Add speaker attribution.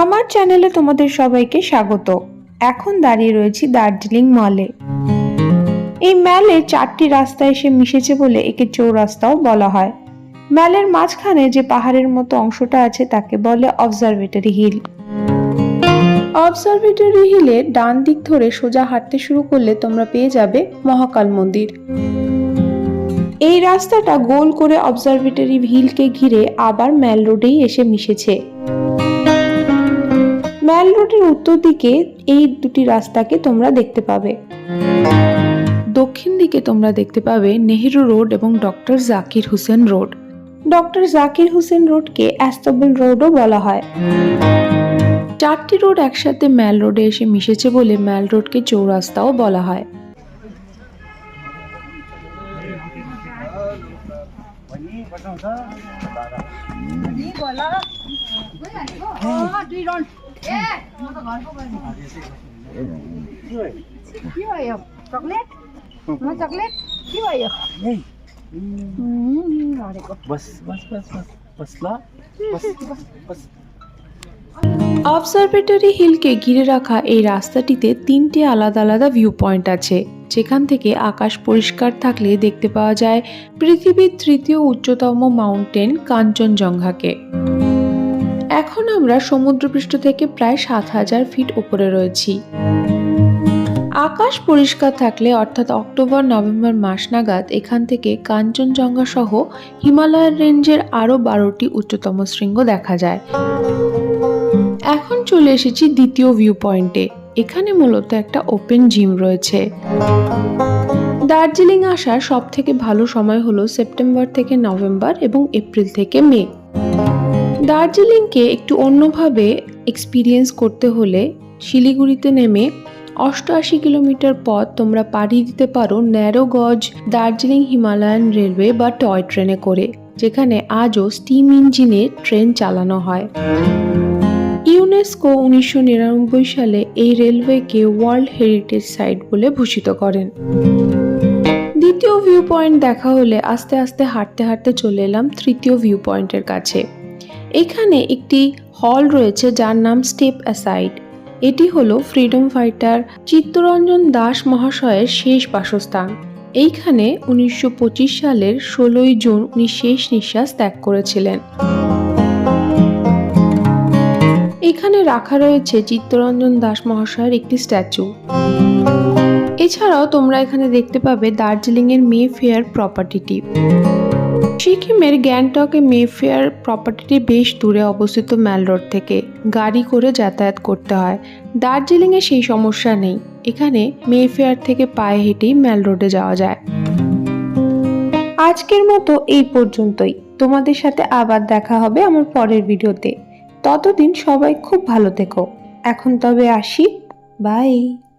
Speaker 1: আমার চ্যানেলে তোমাদের সবাইকে স্বাগত। এখন দাঁড়িয়ে রয়েছি দার্জিলিং মলে। এই ম্যালে 4টি রাস্তা এসে মিশেছে বলে একে চৌরাস্তাও বলা হয়। ম্যালের মাঝখানে যে পাহাড়ের মতো অংশটা আছে তাকে বলে অবজারভেটরি হিল। অবজারভেটরি হিলের ডান দিক ধরে সোজা হাঁটতে শুরু করলে তোমরা পেয়ে যাবে মহাকাল মন্দির। এই রাস্তাটা গোল করে অবজারভেটরি হিলকে ঘিরে আবার ম্যাল রোডেই এসে মিশেছে। ম্যাল রোডের উত্তর দিকে এই দুটি রাস্তাকে তোমরা দেখতে পাবে। দক্ষিণ দিকে তোমরা দেখতে পাবে নেহেরু রোড এবং doctor Zakir Hussain road. Doctor Zakir Hussain রোডকে অ্যাস্তবল রোডও বলা হয়। 4টি রোড একসাথে ম্যাল রোডে এসে মিশেছে বলে ম্যাল রোডকে চৌরাস্তাও বলা হয়। অবজারভেটরি হিলকে ঘিরে রাখা এই রাস্তাটিতে 3টে আলাদা আলাদা ভিউ পয়েন্ট আছে, যেখান থেকে আকাশ পরিষ্কার থাকলে দেখতে পাওয়া যায় পৃথিবীর 3য় উচ্চতম মাউন্টেন কাঞ্চনজঙ্ঘাকে। এখন আমরা সমুদ্রপৃষ্ঠ থেকে প্রায় 7000 ফিট উপরে রয়েছি। আকাশ পরিষ্কার থাকলে অর্থাৎ অক্টোবর-নভেম্বর মাস নাগাদ এখান থেকে কাঞ্চনজঙ্ঘা সহ হিমালয়ের রেঞ্জের আরো 12টি উচ্চতম শৃঙ্গ দেখা যায়। এখন চলে এসেছি দ্বিতীয় ভিউ পয়েন্টে। এখানে মূলত একটা ওপেন জিম রয়েছে। দার্জিলিং আসার সব থেকে ভালো সময় হলো সেপ্টেম্বর থেকে নভেম্বর এবং এপ্রিল থেকে মে। দার্জিলিংকে একটু অন্যভাবে এক্সপিরিয়েন্স করতে হলে শিলিগুড়িতে নেমে 88 কিলোমিটার পথ তোমরা পাড়ি দিতে পারো ন্যারো গজ দার্জিলিং হিমালয়ান রেলওয়ে বা টয় ট্রেনে করে, যেখানে আজও স্টিম ইঞ্জিনে ট্রেন চালানো হয়। ইউনেস্কো 1999 সালে এই রেলওয়েকে ওয়ার্ল্ড হেরিটেজ সাইট বলে ভূষিত করেন। দ্বিতীয় ভিউ পয়েন্ট দেখা হলে আস্তে আস্তে হাঁটতে হাঁটতে চলে এলাম তৃতীয় ভিউ পয়েন্টের কাছে। এখানে একটি হল রয়েছে যার নাম স্টেপ অ্যাসাইড। এটি হলো ফ্রিডম ফাইটার চিত্তরঞ্জন দাস মহাশয়ের শেষ বাসস্থান। এইখানে 1925 সালের 16ই জুন উনি শেষ নিঃশ্বাস ত্যাগ করেছিলেন। এখানে রাখা রয়েছে চিত্তরঞ্জন দাস মহাশয়ের একটি স্ট্যাচু। এছাড়াও তোমরা এখানে দেখতে পাবে দার্জিলিং এর মে ফেয়ার প্রপার্টিটি। সিকিমের গ্যাংটকে মে ফেয়ার প্রপার্টিটি বেশ দূরে অবস্থিত ম্যাল রোড থেকে, গাড়ি করে যাতায়াত করতে হয়। দার্জিলিং এ সেই সমস্যা নেই, এখানে মে ফেয়ার থেকে পায়ে হেঁটেই ম্যাল রোডে যাওয়া যায়। আজকের মতো এই পর্যন্তই। তোমাদের সাথে আবার দেখা হবে আমার পরের ভিডিওতে। ততদিন সবাই খুব ভালো থেকো। এখন তবে আসি, বাই।